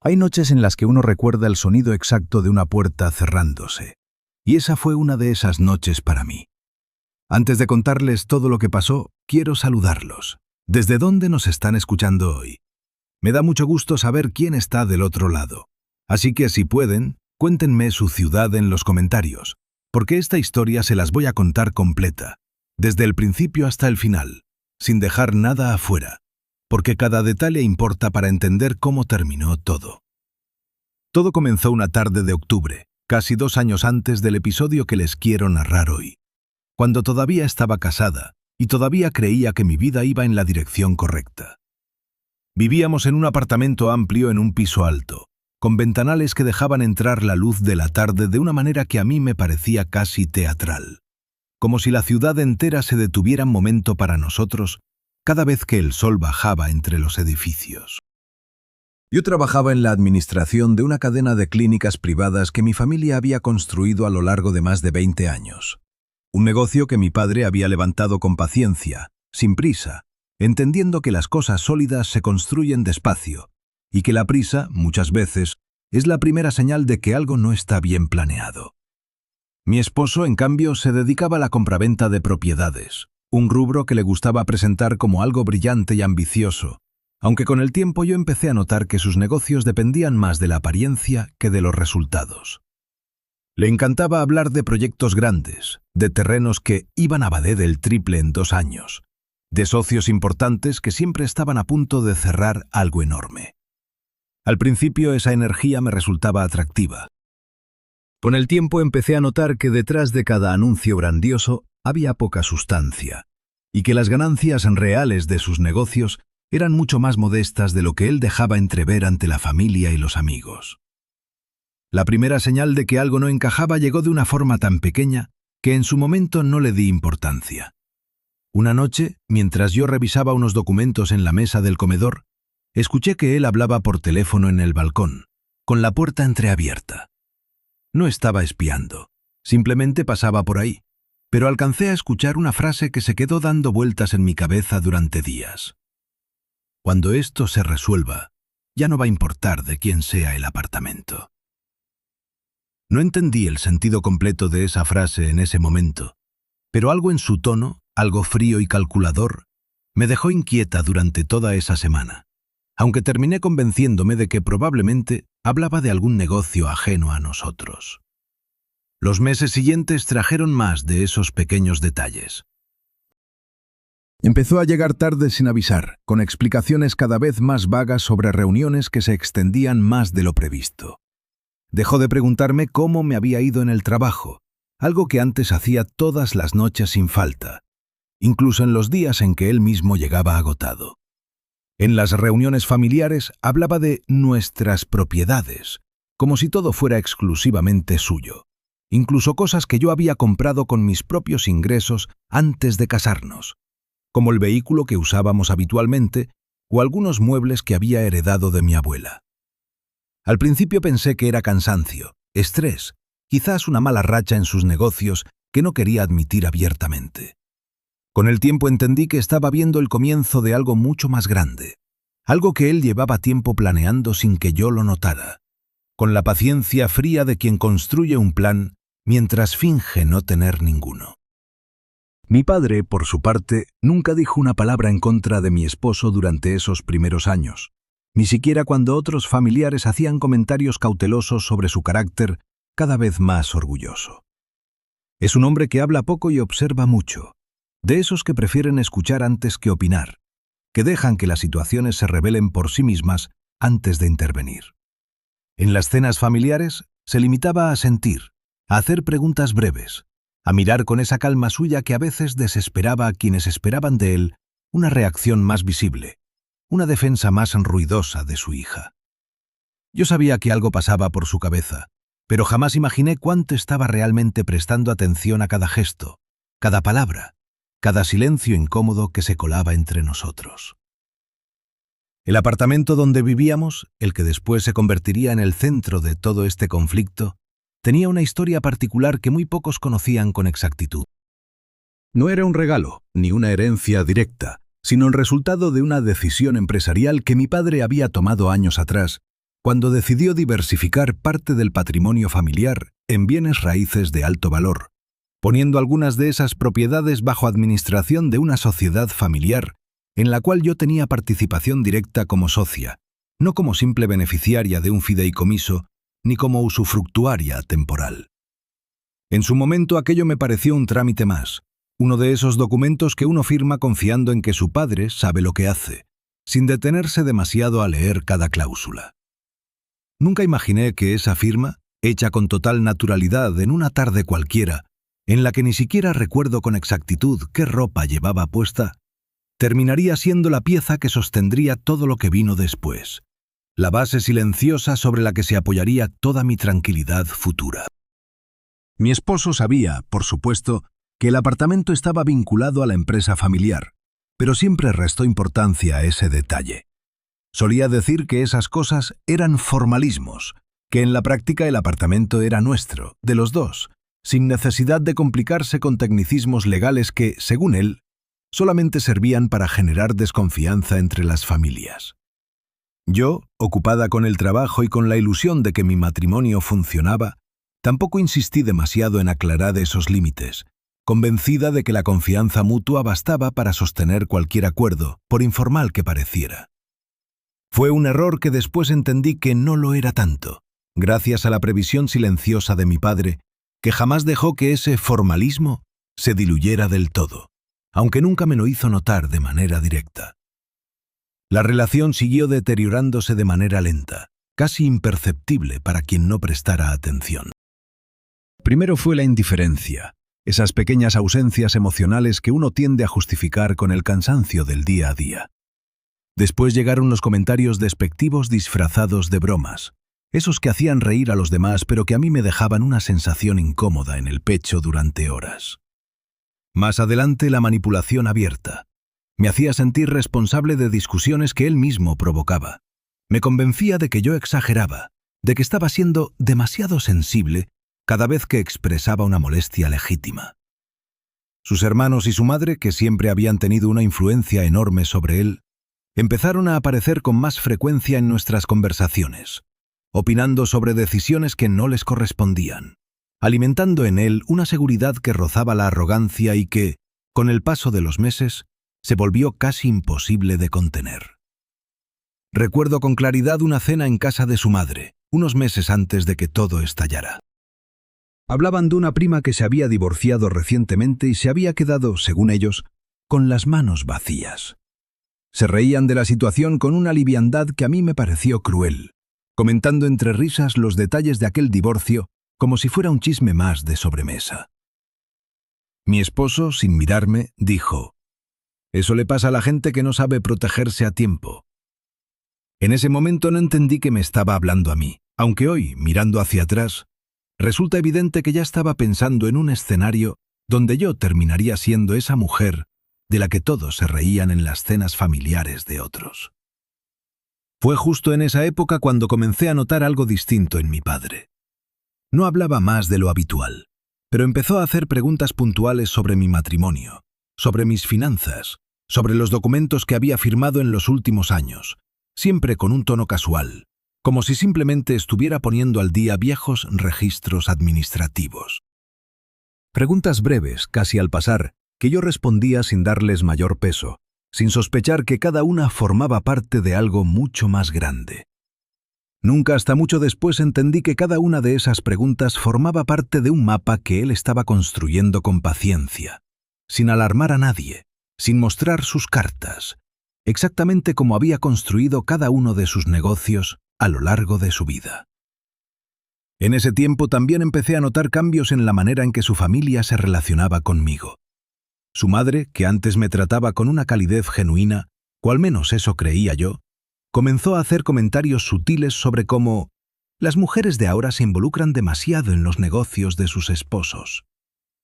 Hay noches en las que uno recuerda el sonido exacto de una puerta cerrándose. Y esa fue una de esas noches para mí. Antes de contarles todo lo que pasó, quiero saludarlos. ¿Desde dónde nos están escuchando hoy? Me da mucho gusto saber quién está del otro lado. Así que si pueden, cuéntenme su ciudad en los comentarios, porque esta historia se las voy a contar completa, desde el principio hasta el final, sin dejar nada afuera, porque cada detalle importa para entender cómo terminó todo. Todo comenzó una tarde de octubre, casi 2 años antes del episodio que les quiero narrar hoy, cuando todavía estaba casada y todavía creía que mi vida iba en la dirección correcta. Vivíamos en un apartamento amplio en un piso alto, con ventanales que dejaban entrar la luz de la tarde de una manera que a mí me parecía casi teatral, como si la ciudad entera se detuviera un momento para nosotros cada vez que el sol bajaba entre los edificios. Yo trabajaba en la administración de una cadena de clínicas privadas que mi familia había construido a lo largo de más de 20 años. Un negocio que mi padre había levantado con paciencia, sin prisa, entendiendo que las cosas sólidas se construyen despacio y que la prisa, muchas veces, es la primera señal de que algo no está bien planeado. Mi esposo, en cambio, se dedicaba a la compraventa de propiedades, un rubro que le gustaba presentar como algo brillante y ambicioso, aunque con el tiempo yo empecé a notar que sus negocios dependían más de la apariencia que de los resultados. Le encantaba hablar de proyectos grandes, de terrenos que iban a valer el triple en 2 años, de socios importantes que siempre estaban a punto de cerrar algo enorme. Al principio esa energía me resultaba atractiva. Con el tiempo empecé a notar que detrás de cada anuncio grandioso había poca sustancia, y que las ganancias reales de sus negocios eran mucho más modestas de lo que él dejaba entrever ante la familia y los amigos. La primera señal de que algo no encajaba llegó de una forma tan pequeña que en su momento no le di importancia. Una noche, mientras yo revisaba unos documentos en la mesa del comedor, escuché que él hablaba por teléfono en el balcón, con la puerta entreabierta. No estaba espiando, simplemente pasaba por ahí, pero alcancé a escuchar una frase que se quedó dando vueltas en mi cabeza durante días. Cuando esto se resuelva, ya no va a importar de quién sea el apartamento. No entendí el sentido completo de esa frase en ese momento, pero algo en su tono, algo frío y calculador, me dejó inquieta durante toda esa semana, aunque terminé convenciéndome de que probablemente hablaba de algún negocio ajeno a nosotros. Los meses siguientes trajeron más de esos pequeños detalles. Empezó a llegar tarde sin avisar, con explicaciones cada vez más vagas sobre reuniones que se extendían más de lo previsto. Dejó de preguntarme cómo me había ido en el trabajo, algo que antes hacía todas las noches sin falta, incluso en los días en que él mismo llegaba agotado. En las reuniones familiares hablaba de nuestras propiedades, como si todo fuera exclusivamente suyo, incluso cosas que yo había comprado con mis propios ingresos antes de casarnos, como el vehículo que usábamos habitualmente o algunos muebles que había heredado de mi abuela. Al principio pensé que era cansancio, estrés, quizás una mala racha en sus negocios que no quería admitir abiertamente. Con el tiempo entendí que estaba viendo el comienzo de algo mucho más grande, algo que él llevaba tiempo planeando sin que yo lo notara, con la paciencia fría de quien construye un plan mientras finge no tener ninguno. Mi padre, por su parte, nunca dijo una palabra en contra de mi esposo durante esos primeros años, ni siquiera cuando otros familiares hacían comentarios cautelosos sobre su carácter cada vez más orgulloso. Es un hombre que habla poco y observa mucho, de esos que prefieren escuchar antes que opinar, que dejan que las situaciones se revelen por sí mismas antes de intervenir. En las cenas familiares se limitaba a sentir, a hacer preguntas breves, a mirar con esa calma suya que a veces desesperaba a quienes esperaban de él una reacción más visible, una defensa más ruidosa de su hija. Yo sabía que algo pasaba por su cabeza, pero jamás imaginé cuánto estaba realmente prestando atención a cada gesto, cada palabra, cada silencio incómodo que se colaba entre nosotros. El apartamento donde vivíamos, el que después se convertiría en el centro de todo este conflicto, tenía una historia particular que muy pocos conocían con exactitud. No era un regalo, ni una herencia directa, sino el resultado de una decisión empresarial que mi padre había tomado años atrás cuando decidió diversificar parte del patrimonio familiar en bienes raíces de alto valor, poniendo algunas de esas propiedades bajo administración de una sociedad familiar en la cual yo tenía participación directa como socia, no como simple beneficiaria de un fideicomiso ni como usufructuaria temporal. En su momento aquello me pareció un trámite más, uno de esos documentos que uno firma confiando en que su padre sabe lo que hace, sin detenerse demasiado a leer cada cláusula. Nunca imaginé que esa firma, hecha con total naturalidad en una tarde cualquiera, en la que ni siquiera recuerdo con exactitud qué ropa llevaba puesta, terminaría siendo la pieza que sostendría todo lo que vino después, la base silenciosa sobre la que se apoyaría toda mi tranquilidad futura. Mi esposo sabía, por supuesto, que el apartamento estaba vinculado a la empresa familiar, pero siempre restó importancia a ese detalle. Solía decir que esas cosas eran formalismos, que en la práctica el apartamento era nuestro, de los dos, sin necesidad de complicarse con tecnicismos legales que, según él, solamente servían para generar desconfianza entre las familias. Yo, ocupada con el trabajo y con la ilusión de que mi matrimonio funcionaba, tampoco insistí demasiado en aclarar esos límites, convencida de que la confianza mutua bastaba para sostener cualquier acuerdo, por informal que pareciera. Fue un error que después entendí que no lo era tanto, gracias a la previsión silenciosa de mi padre, que jamás dejó que ese formalismo se diluyera del todo, aunque nunca me lo hizo notar de manera directa. La relación siguió deteriorándose de manera lenta, casi imperceptible para quien no prestara atención. Primero fue la indiferencia, esas pequeñas ausencias emocionales que uno tiende a justificar con el cansancio del día a día. Después llegaron los comentarios despectivos disfrazados de bromas, esos que hacían reír a los demás pero que a mí me dejaban una sensación incómoda en el pecho durante horas. Más adelante la manipulación abierta. Me hacía sentir responsable de discusiones que él mismo provocaba. Me convencía de que yo exageraba, de que estaba siendo demasiado sensible cada vez que expresaba una molestia legítima. Sus hermanos y su madre, que siempre habían tenido una influencia enorme sobre él, empezaron a aparecer con más frecuencia en nuestras conversaciones, opinando sobre decisiones que no les correspondían, alimentando en él una seguridad que rozaba la arrogancia y que, con el paso de los meses, se volvió casi imposible de contener. Recuerdo con claridad una cena en casa de su madre, unos meses antes de que todo estallara. Hablaban de una prima que se había divorciado recientemente y se había quedado, según ellos, con las manos vacías. Se reían de la situación con una liviandad que a mí me pareció cruel, comentando entre risas los detalles de aquel divorcio como si fuera un chisme más de sobremesa. Mi esposo, sin mirarme, dijo: «Eso le pasa a la gente que no sabe protegerse a tiempo». En ese momento no entendí que me estaba hablando a mí, aunque hoy, mirando hacia atrás, resulta evidente que ya estaba pensando en un escenario donde yo terminaría siendo esa mujer de la que todos se reían en las cenas familiares de otros. Fue justo en esa época cuando comencé a notar algo distinto en mi padre. No hablaba más de lo habitual, pero empezó a hacer preguntas puntuales sobre mi matrimonio, sobre mis finanzas, sobre los documentos que había firmado en los últimos años, siempre con un tono casual, como si simplemente estuviera poniendo al día viejos registros administrativos. Preguntas breves, casi al pasar, que yo respondía sin darles mayor peso, sin sospechar que cada una formaba parte de algo mucho más grande. Nunca hasta mucho después entendí que cada una de esas preguntas formaba parte de un mapa que él estaba construyendo con paciencia, sin alarmar a nadie, sin mostrar sus cartas, exactamente como había construido cada uno de sus negocios a lo largo de su vida. En ese tiempo también empecé a notar cambios en la manera en que su familia se relacionaba conmigo. Su madre, que antes me trataba con una calidez genuina, o al menos eso creía yo, comenzó a hacer comentarios sutiles sobre cómo las mujeres de ahora se involucran demasiado en los negocios de sus esposos,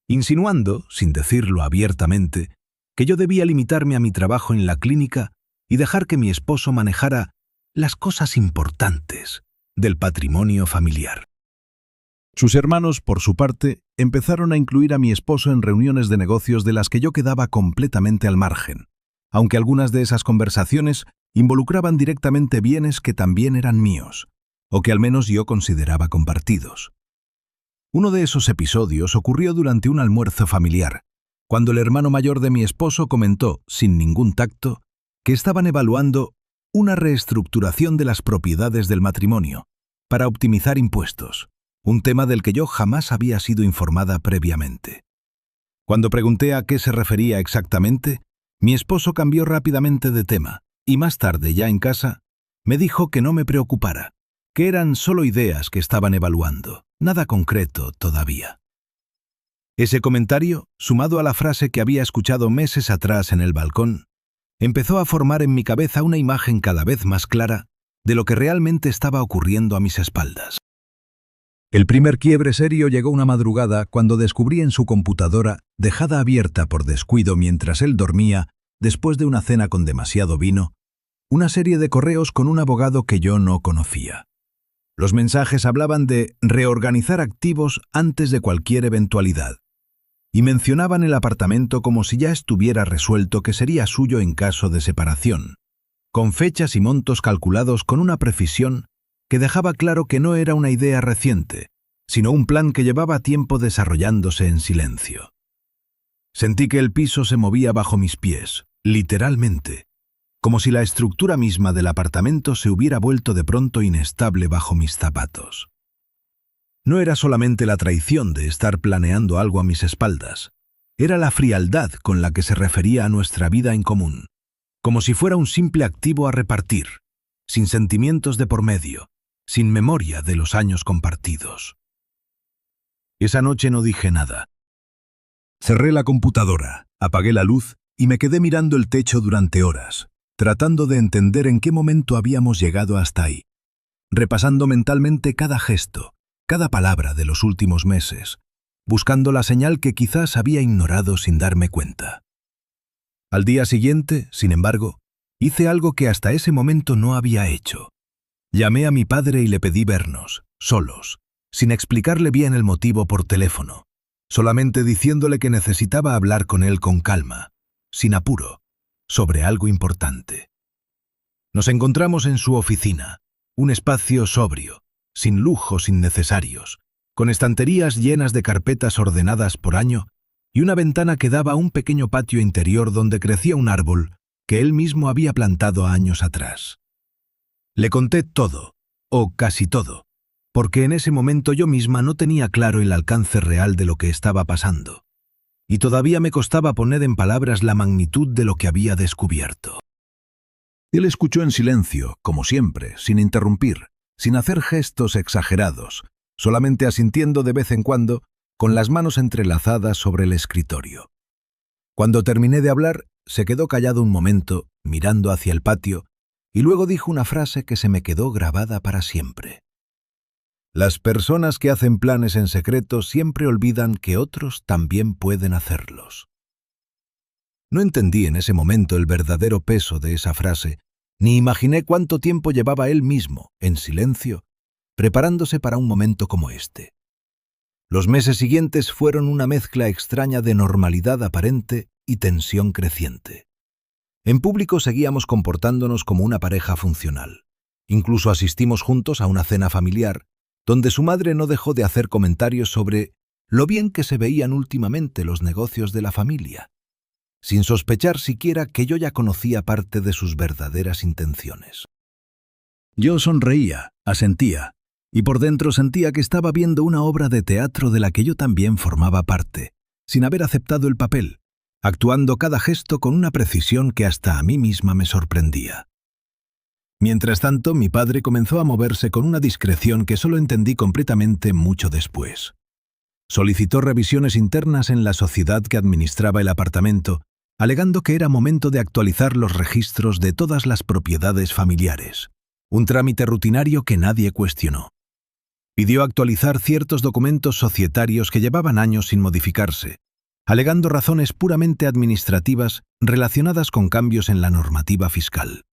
insinuando, sin decirlo abiertamente, que yo debía limitarme a mi trabajo en la clínica y dejar que mi esposo manejara las cosas importantes del patrimonio familiar. Sus hermanos, por su parte, empezaron a incluir a mi esposo en reuniones de negocios de las que yo quedaba completamente al margen, aunque algunas de esas conversaciones involucraban directamente bienes que también eran míos, o que al menos yo consideraba compartidos. Uno de esos episodios ocurrió durante un almuerzo familiar, cuando el hermano mayor de mi esposo comentó, sin ningún tacto, que estaban evaluando una reestructuración de las propiedades del matrimonio para optimizar impuestos, un tema del que yo jamás había sido informada previamente. Cuando pregunté a qué se refería exactamente, mi esposo cambió rápidamente de tema y más tarde, ya en casa, me dijo que no me preocupara, que eran solo ideas que estaban evaluando, nada concreto todavía. Ese comentario, sumado a la frase que había escuchado meses atrás en el balcón, empezó a formar en mi cabeza una imagen cada vez más clara de lo que realmente estaba ocurriendo a mis espaldas. El primer quiebre serio llegó una madrugada cuando descubrí en su computadora, dejada abierta por descuido mientras él dormía, después de una cena con demasiado vino, una serie de correos con un abogado que yo no conocía. Los mensajes hablaban de reorganizar activos antes de cualquier eventualidad, y mencionaban el apartamento como si ya estuviera resuelto que sería suyo en caso de separación, con fechas y montos calculados con una precisión que dejaba claro que no era una idea reciente, sino un plan que llevaba tiempo desarrollándose en silencio. Sentí que el piso se movía bajo mis pies, literalmente, como si la estructura misma del apartamento se hubiera vuelto de pronto inestable bajo mis zapatos. No era solamente la traición de estar planeando algo a mis espaldas, era la frialdad con la que se refería a nuestra vida en común, como si fuera un simple activo a repartir, sin sentimientos de por medio, sin memoria de los años compartidos. Esa noche no dije nada. Cerré la computadora, apagué la luz y me quedé mirando el techo durante horas, tratando de entender en qué momento habíamos llegado hasta ahí, repasando mentalmente cada gesto, cada palabra de los últimos meses, buscando la señal que quizás había ignorado sin darme cuenta. Al día siguiente, sin embargo, hice algo que hasta ese momento no había hecho. Llamé a mi padre y le pedí vernos, solos, sin explicarle bien el motivo por teléfono, solamente diciéndole que necesitaba hablar con él con calma, sin apuro, sobre algo importante. Nos encontramos en su oficina, un espacio sobrio, sin lujos innecesarios, con estanterías llenas de carpetas ordenadas por año y una ventana que daba a un pequeño patio interior donde crecía un árbol que él mismo había plantado años atrás. Le conté todo, o casi todo, porque en ese momento yo misma no tenía claro el alcance real de lo que estaba pasando, y todavía me costaba poner en palabras la magnitud de lo que había descubierto. Él escuchó en silencio, como siempre, sin interrumpir, sin hacer gestos exagerados, solamente asintiendo de vez en cuando, con las manos entrelazadas sobre el escritorio. Cuando terminé de hablar, se quedó callado un momento, mirando hacia el patio, y luego dijo una frase que se me quedó grabada para siempre. Las personas que hacen planes en secreto siempre olvidan que otros también pueden hacerlos. No entendí en ese momento el verdadero peso de esa frase, ni imaginé cuánto tiempo llevaba él mismo, en silencio, preparándose para un momento como este. Los meses siguientes fueron una mezcla extraña de normalidad aparente y tensión creciente. En público seguíamos comportándonos como una pareja funcional. Incluso asistimos juntos a una cena familiar, donde su madre no dejó de hacer comentarios sobre lo bien que se veían últimamente los negocios de la familia, sin sospechar siquiera que yo ya conocía parte de sus verdaderas intenciones. Yo sonreía, asentía, y por dentro sentía que estaba viendo una obra de teatro de la que yo también formaba parte, sin haber aceptado el papel, actuando cada gesto con una precisión que hasta a mí misma me sorprendía. Mientras tanto, mi padre comenzó a moverse con una discreción que solo entendí completamente mucho después. Solicitó revisiones internas en la sociedad que administraba el apartamento, alegando que era momento de actualizar los registros de todas las propiedades familiares, un trámite rutinario que nadie cuestionó. Pidió actualizar ciertos documentos societarios que llevaban años sin modificarse, alegando razones puramente administrativas relacionadas con cambios en la normativa fiscal.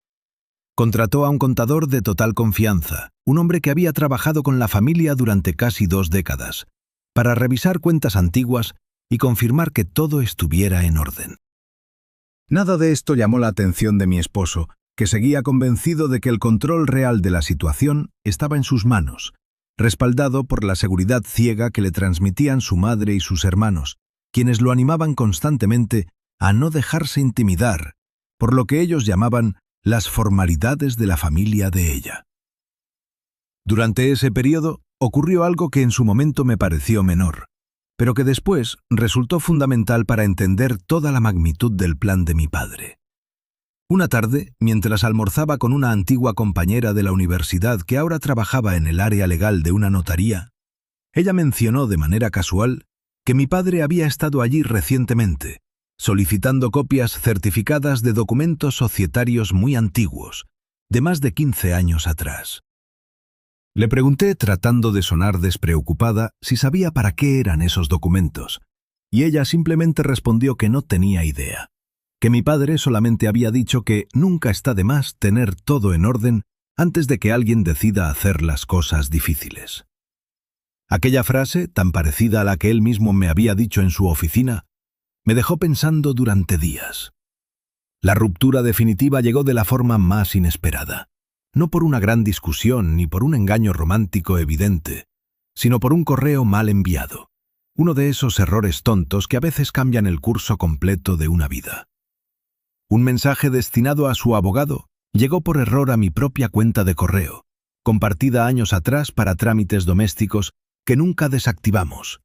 Contrató a un contador de total confianza, un hombre que había trabajado con la familia durante casi 2 décadas, para revisar cuentas antiguas y confirmar que todo estuviera en orden. Nada de esto llamó la atención de mi esposo, que seguía convencido de que el control real de la situación estaba en sus manos, respaldado por la seguridad ciega que le transmitían su madre y sus hermanos, quienes lo animaban constantemente a no dejarse intimidar por lo que ellos llamaban las formalidades de la familia de ella. Durante ese periodo ocurrió algo que en su momento me pareció menor, pero que después resultó fundamental para entender toda la magnitud del plan de mi padre. Una tarde, mientras almorzaba con una antigua compañera de la universidad que ahora trabajaba en el área legal de una notaría, ella mencionó de manera casual que mi padre había estado allí recientemente, solicitando copias certificadas de documentos societarios muy antiguos, de más de 15 años atrás. Le pregunté, tratando de sonar despreocupada, si sabía para qué eran esos documentos, y ella simplemente respondió que no tenía idea, que mi padre solamente había dicho que nunca está de más tener todo en orden antes de que alguien decida hacer las cosas difíciles. Aquella frase, tan parecida a la que él mismo me había dicho en su oficina, me dejó pensando durante días. La ruptura definitiva llegó de la forma más inesperada, no por una gran discusión ni por un engaño romántico evidente, sino por un correo mal enviado, uno de esos errores tontos que a veces cambian el curso completo de una vida. Un mensaje destinado a su abogado llegó por error a mi propia cuenta de correo, compartida años atrás para trámites domésticos que nunca desactivamos.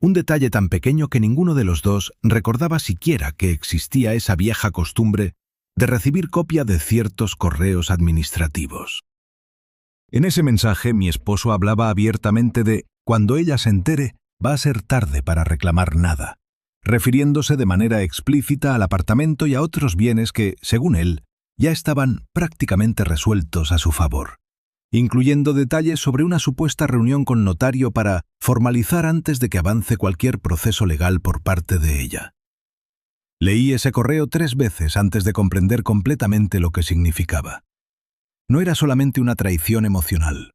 Un detalle tan pequeño que ninguno de los dos recordaba siquiera que existía esa vieja costumbre de recibir copia de ciertos correos administrativos. En ese mensaje mi esposo hablaba abiertamente de «cuando ella se entere, va a ser tarde para reclamar nada», refiriéndose de manera explícita al apartamento y a otros bienes que, según él, ya estaban prácticamente resueltos a su favor, incluyendo detalles sobre una supuesta reunión con notario para formalizar antes de que avance cualquier proceso legal por parte de ella. Leí ese correo 3 veces antes de comprender completamente lo que significaba. No era solamente una traición emocional,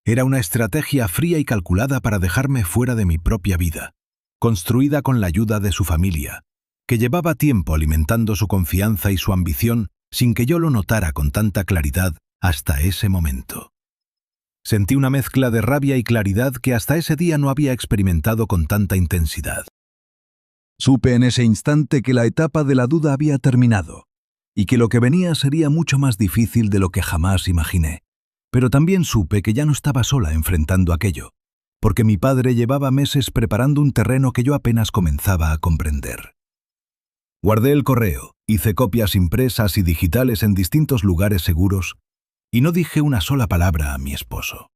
era una estrategia fría y calculada para dejarme fuera de mi propia vida, construida con la ayuda de su familia, que llevaba tiempo alimentando su confianza y su ambición sin que yo lo notara con tanta claridad hasta ese momento. Sentí una mezcla de rabia y claridad que hasta ese día no había experimentado con tanta intensidad. Supe en ese instante que la etapa de la duda había terminado y que lo que venía sería mucho más difícil de lo que jamás imaginé. Pero también supe que ya no estaba sola enfrentando aquello, porque mi padre llevaba meses preparando un terreno que yo apenas comenzaba a comprender. Guardé el correo, hice copias impresas y digitales en distintos lugares seguros y no dije una sola palabra a mi esposo.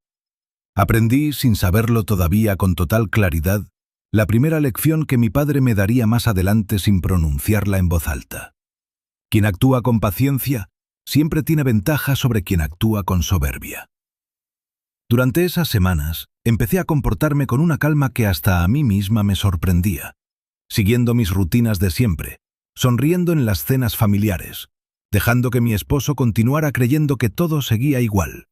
Aprendí, sin saberlo todavía con total claridad, la primera lección que mi padre me daría más adelante sin pronunciarla en voz alta. Quien actúa con paciencia siempre tiene ventaja sobre quien actúa con soberbia. Durante esas semanas, empecé a comportarme con una calma que hasta a mí misma me sorprendía, siguiendo mis rutinas de siempre, sonriendo en las cenas familiares, dejando que mi esposo continuara creyendo que todo seguía igual,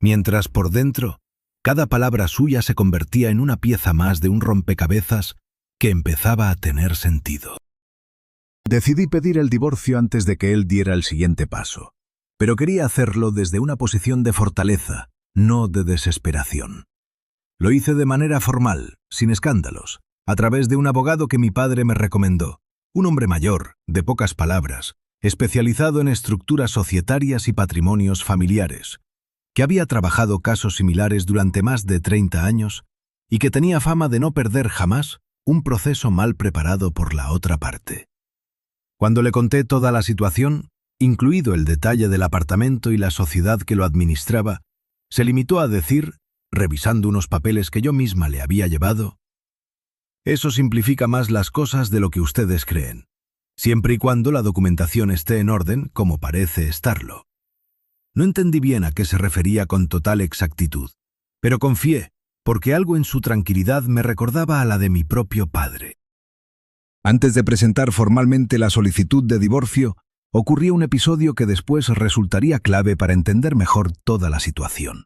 mientras por dentro, cada palabra suya se convertía en una pieza más de un rompecabezas que empezaba a tener sentido. Decidí pedir el divorcio antes de que él diera el siguiente paso, pero quería hacerlo desde una posición de fortaleza, no de desesperación. Lo hice de manera formal, sin escándalos, a través de un abogado que mi padre me recomendó, un hombre mayor, de pocas palabras, especializado en estructuras societarias y patrimonios familiares, que había trabajado casos similares durante más de 30 años y que tenía fama de no perder jamás un proceso mal preparado por la otra parte. Cuando le conté toda la situación, incluido el detalle del apartamento y la sociedad que lo administraba, se limitó a decir, revisando unos papeles que yo misma le había llevado: «Eso simplifica más las cosas de lo que ustedes creen, siempre y cuando la documentación esté en orden, como parece estarlo». No entendí bien a qué se refería con total exactitud, pero confié, porque algo en su tranquilidad me recordaba a la de mi propio padre. Antes de presentar formalmente la solicitud de divorcio, ocurrió un episodio que después resultaría clave para entender mejor toda la situación.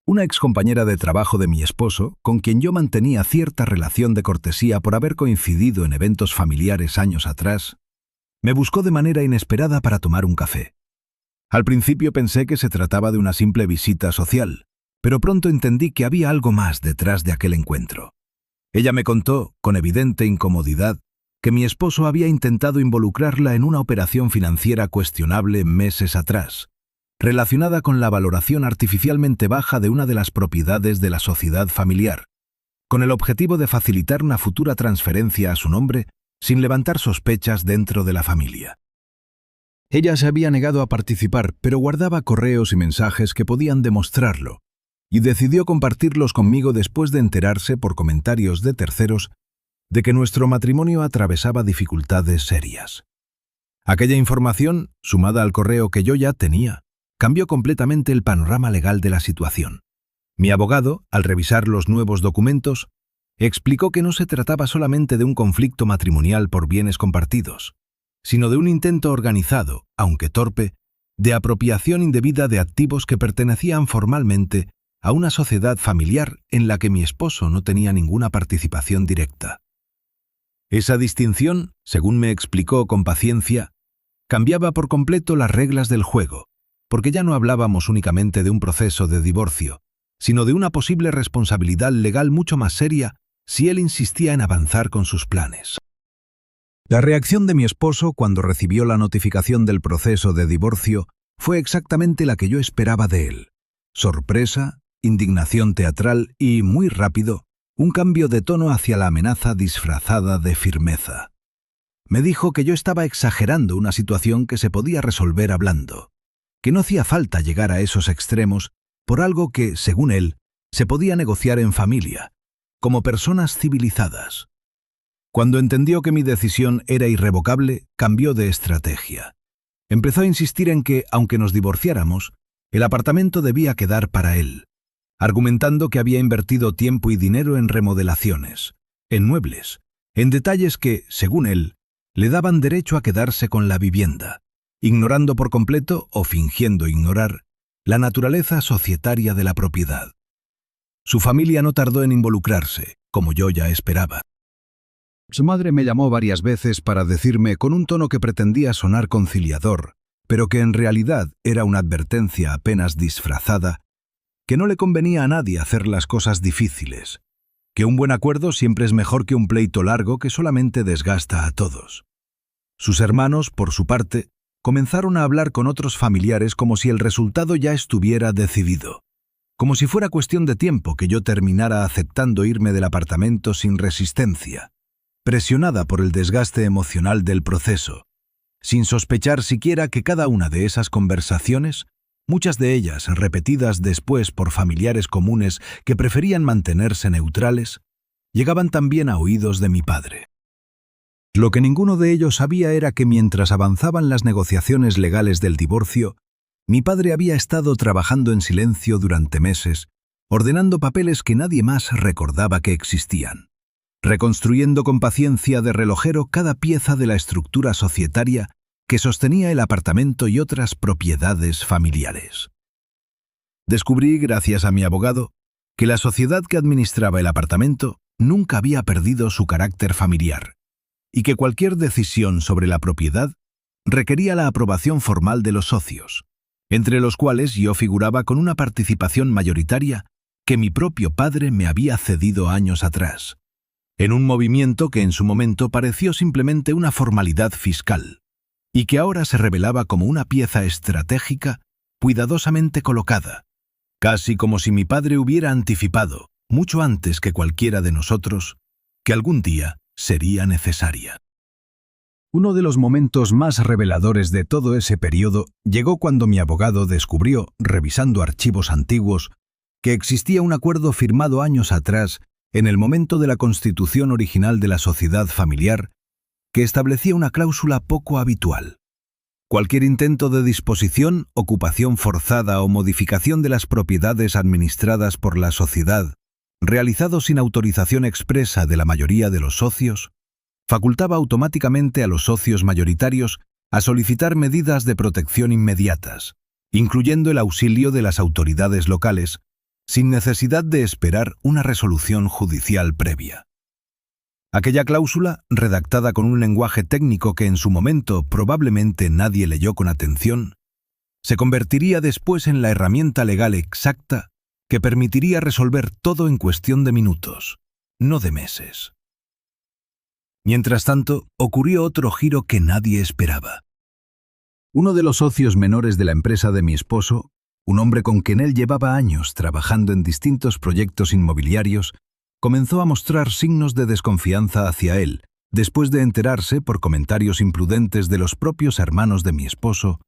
Una excompañera de trabajo de mi esposo, con quien yo mantenía cierta relación de cortesía por haber coincidido en eventos familiares años atrás, me buscó de manera inesperada para tomar un café. Al principio pensé que se trataba de una simple visita social, pero pronto entendí que había algo más detrás de aquel encuentro. Ella me contó, con evidente incomodidad, que mi esposo había intentado involucrarla en una operación financiera cuestionable meses atrás, relacionada con la valoración artificialmente baja de una de las propiedades de la sociedad familiar, con el objetivo de facilitar una futura transferencia a su nombre sin levantar sospechas dentro de la familia. Ella se había negado a participar, pero guardaba correos y mensajes que podían demostrarlo, y decidió compartirlos conmigo después de enterarse por comentarios de terceros de que nuestro matrimonio atravesaba dificultades serias. Aquella información, sumada al correo que yo ya tenía, cambió completamente el panorama legal de la situación. Mi abogado, al revisar los nuevos documentos, explicó que no se trataba solamente de un conflicto matrimonial por bienes compartidos, sino de un intento organizado, aunque torpe, de apropiación indebida de activos que pertenecían formalmente a una sociedad familiar en la que mi esposo no tenía ninguna participación directa. Esa distinción, según me explicó con paciencia, cambiaba por completo las reglas del juego, porque ya no hablábamos únicamente de un proceso de divorcio, sino de una posible responsabilidad legal mucho más seria si él insistía en avanzar con sus planes. La reacción de mi esposo cuando recibió la notificación del proceso de divorcio fue exactamente la que yo esperaba de él: sorpresa, indignación teatral y, muy rápido, un cambio de tono hacia la amenaza disfrazada de firmeza. Me dijo que yo estaba exagerando una situación que se podía resolver hablando, que no hacía falta llegar a esos extremos por algo que, según él, se podía negociar en familia, como personas civilizadas. Cuando entendió que mi decisión era irrevocable, cambió de estrategia. Empezó a insistir en que, aunque nos divorciáramos, el apartamento debía quedar para él, argumentando que había invertido tiempo y dinero en remodelaciones, en muebles, en detalles que, según él, le daban derecho a quedarse con la vivienda, ignorando por completo, o fingiendo ignorar, la naturaleza societaria de la propiedad. Su familia no tardó en involucrarse, como yo ya esperaba. Su madre me llamó varias veces para decirme con un tono que pretendía sonar conciliador, pero que en realidad era una advertencia apenas disfrazada, que no le convenía a nadie hacer las cosas difíciles, que un buen acuerdo siempre es mejor que un pleito largo que solamente desgasta a todos. Sus hermanos, por su parte, comenzaron a hablar con otros familiares como si el resultado ya estuviera decidido, como si fuera cuestión de tiempo que yo terminara aceptando irme del apartamento sin resistencia, presionada por el desgaste emocional del proceso, sin sospechar siquiera que cada una de esas conversaciones, muchas de ellas repetidas después por familiares comunes que preferían mantenerse neutrales, llegaban también a oídos de mi padre. Lo que ninguno de ellos sabía era que mientras avanzaban las negociaciones legales del divorcio, mi padre había estado trabajando en silencio durante meses, ordenando papeles que nadie más recordaba que existían, reconstruyendo con paciencia de relojero cada pieza de la estructura societaria que sostenía el apartamento y otras propiedades familiares. Descubrí, gracias a mi abogado, que la sociedad que administraba el apartamento nunca había perdido su carácter familiar, y que cualquier decisión sobre la propiedad requería la aprobación formal de los socios, entre los cuales yo figuraba con una participación mayoritaria que mi propio padre me había cedido años atrás, en un movimiento que en su momento pareció simplemente una formalidad fiscal, y que ahora se revelaba como una pieza estratégica cuidadosamente colocada, casi como si mi padre hubiera anticipado, mucho antes que cualquiera de nosotros, que algún día sería necesaria. Uno de los momentos más reveladores de todo ese periodo llegó cuando mi abogado descubrió, revisando archivos antiguos, que existía un acuerdo firmado años atrás, en el momento de la constitución original de la sociedad familiar, que establecía una cláusula poco habitual. Cualquier intento de disposición, ocupación forzada o modificación de las propiedades administradas por la sociedad, realizado sin autorización expresa de la mayoría de los socios, facultaba automáticamente a los socios mayoritarios a solicitar medidas de protección inmediatas, incluyendo el auxilio de las autoridades locales, sin necesidad de esperar una resolución judicial previa. Aquella cláusula, redactada con un lenguaje técnico que en su momento probablemente nadie leyó con atención, se convertiría después en la herramienta legal exacta que permitiría resolver todo en cuestión de minutos, no de meses. Mientras tanto, ocurrió otro giro que nadie esperaba. Uno de los socios menores de la empresa de mi esposo, un hombre con quien él llevaba años trabajando en distintos proyectos inmobiliarios, comenzó a mostrar signos de desconfianza hacia él, después de enterarse por comentarios imprudentes de los propios hermanos de mi esposo,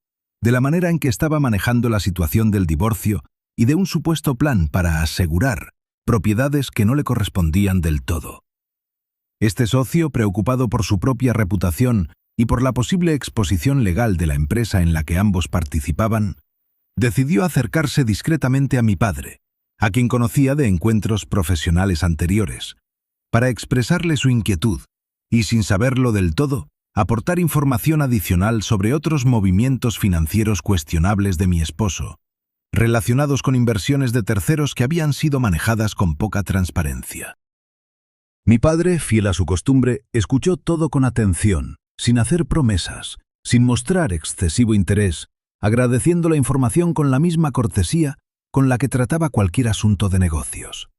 de la manera en que estaba manejando la situación del divorcio y de un supuesto plan para asegurar propiedades que no le correspondían del todo. Este socio, preocupado por su propia reputación y por la posible exposición legal de la empresa en la que ambos participaban, decidió acercarse discretamente a mi padre, a quien conocía de encuentros profesionales anteriores, para expresarle su inquietud y, sin saberlo del todo, aportar información adicional sobre otros movimientos financieros cuestionables de mi esposo, relacionados con inversiones de terceros que habían sido manejadas con poca transparencia. Mi padre, fiel a su costumbre, escuchó todo con atención, sin hacer promesas, sin mostrar excesivo interés, agradeciendo la información con la misma cortesía con la que trataba cualquier asunto de negocios.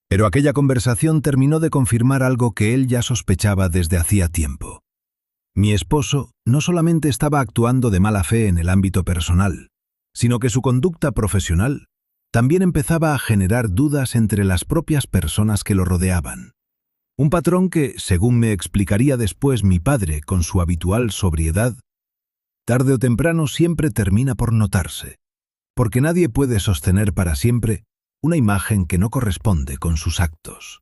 Pero aquella conversación terminó de confirmar algo que él ya sospechaba desde hacía tiempo. Mi esposo no solamente estaba actuando de mala fe en el ámbito personal, sino que su conducta profesional también empezaba a generar dudas entre las propias personas que lo rodeaban. Un patrón que, según me explicaría después mi padre con su habitual sobriedad, tarde o temprano siempre termina por notarse, porque nadie puede sostener para siempre una imagen que no corresponde con sus actos.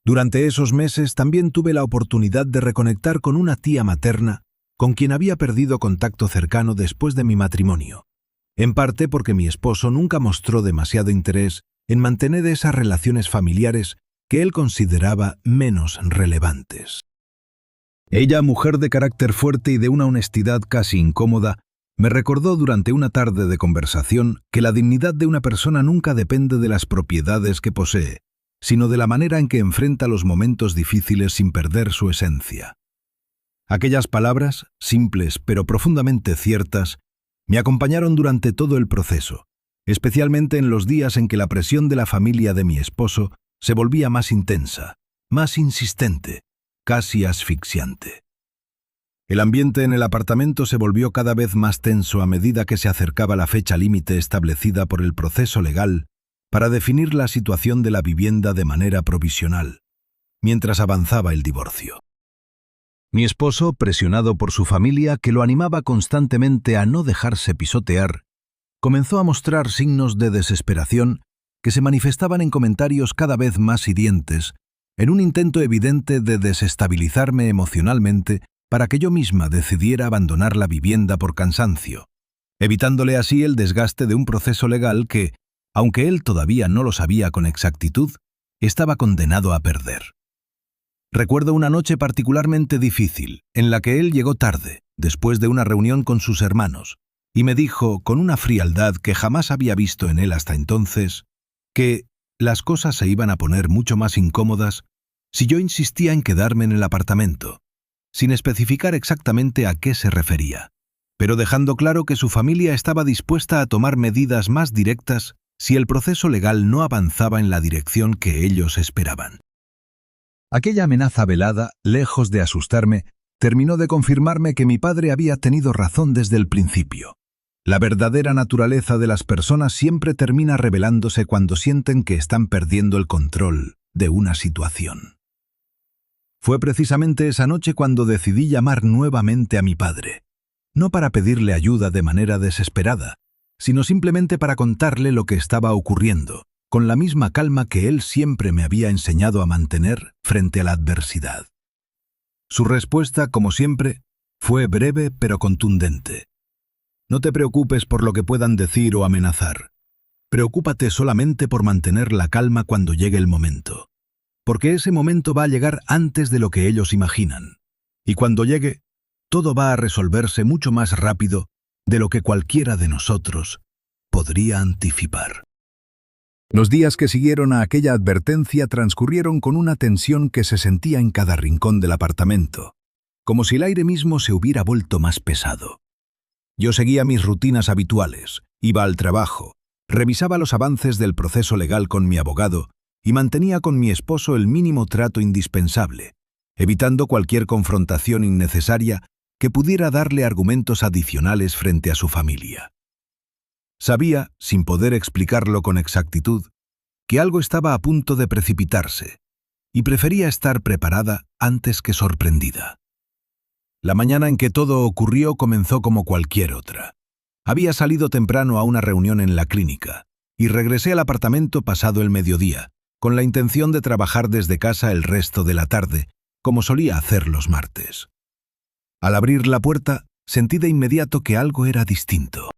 Durante esos meses también tuve la oportunidad de reconectar con una tía materna con quien había perdido contacto cercano después de mi matrimonio, en parte porque mi esposo nunca mostró demasiado interés en mantener esas relaciones familiares que él consideraba menos relevantes. Ella, mujer de carácter fuerte y de una honestidad casi incómoda, me recordó durante una tarde de conversación que la dignidad de una persona nunca depende de las propiedades que posee, sino de la manera en que enfrenta los momentos difíciles sin perder su esencia. Aquellas palabras, simples pero profundamente ciertas, me acompañaron durante todo el proceso, especialmente en los días en que la presión de la familia de mi esposo se volvía más intensa, más insistente, casi asfixiante. El ambiente en el apartamento se volvió cada vez más tenso a medida que se acercaba la fecha límite establecida por el proceso legal para definir la situación de la vivienda de manera provisional, mientras avanzaba el divorcio. Mi esposo, presionado por su familia que lo animaba constantemente a no dejarse pisotear, comenzó a mostrar signos de desesperación que se manifestaban en comentarios cada vez más hirientes, en un intento evidente de desestabilizarme emocionalmente para que yo misma decidiera abandonar la vivienda por cansancio, evitándole así el desgaste de un proceso legal que, aunque él todavía no lo sabía con exactitud, estaba condenado a perder. Recuerdo una noche particularmente difícil, en la que él llegó tarde, después de una reunión con sus hermanos, y me dijo, con una frialdad que jamás había visto en él hasta entonces, que las cosas se iban a poner mucho más incómodas si yo insistía en quedarme en el apartamento, sin especificar exactamente a qué se refería, pero dejando claro que su familia estaba dispuesta a tomar medidas más directas si el proceso legal no avanzaba en la dirección que ellos esperaban. Aquella amenaza velada, lejos de asustarme, terminó de confirmarme que mi padre había tenido razón desde el principio. La verdadera naturaleza de las personas siempre termina revelándose cuando sienten que están perdiendo el control de una situación. Fue precisamente esa noche cuando decidí llamar nuevamente a mi padre, no para pedirle ayuda de manera desesperada, sino simplemente para contarle lo que estaba ocurriendo, con la misma calma que él siempre me había enseñado a mantener frente a la adversidad. Su respuesta, como siempre, fue breve pero contundente. No te preocupes por lo que puedan decir o amenazar. Preocúpate solamente por mantener la calma cuando llegue el momento. Porque ese momento va a llegar antes de lo que ellos imaginan. Y cuando llegue, todo va a resolverse mucho más rápido de lo que cualquiera de nosotros podría anticipar. Los días que siguieron a aquella advertencia transcurrieron con una tensión que se sentía en cada rincón del apartamento, como si el aire mismo se hubiera vuelto más pesado. Yo seguía mis rutinas habituales, iba al trabajo, revisaba los avances del proceso legal con mi abogado y mantenía con mi esposo el mínimo trato indispensable, evitando cualquier confrontación innecesaria que pudiera darle argumentos adicionales frente a su familia. Sabía, sin poder explicarlo con exactitud, que algo estaba a punto de precipitarse, y prefería estar preparada antes que sorprendida. La mañana en que todo ocurrió comenzó como cualquier otra. Había salido temprano a una reunión en la clínica, y regresé al apartamento pasado el mediodía, con la intención de trabajar desde casa el resto de la tarde, como solía hacer los martes. Al abrir la puerta, sentí de inmediato que algo era distinto.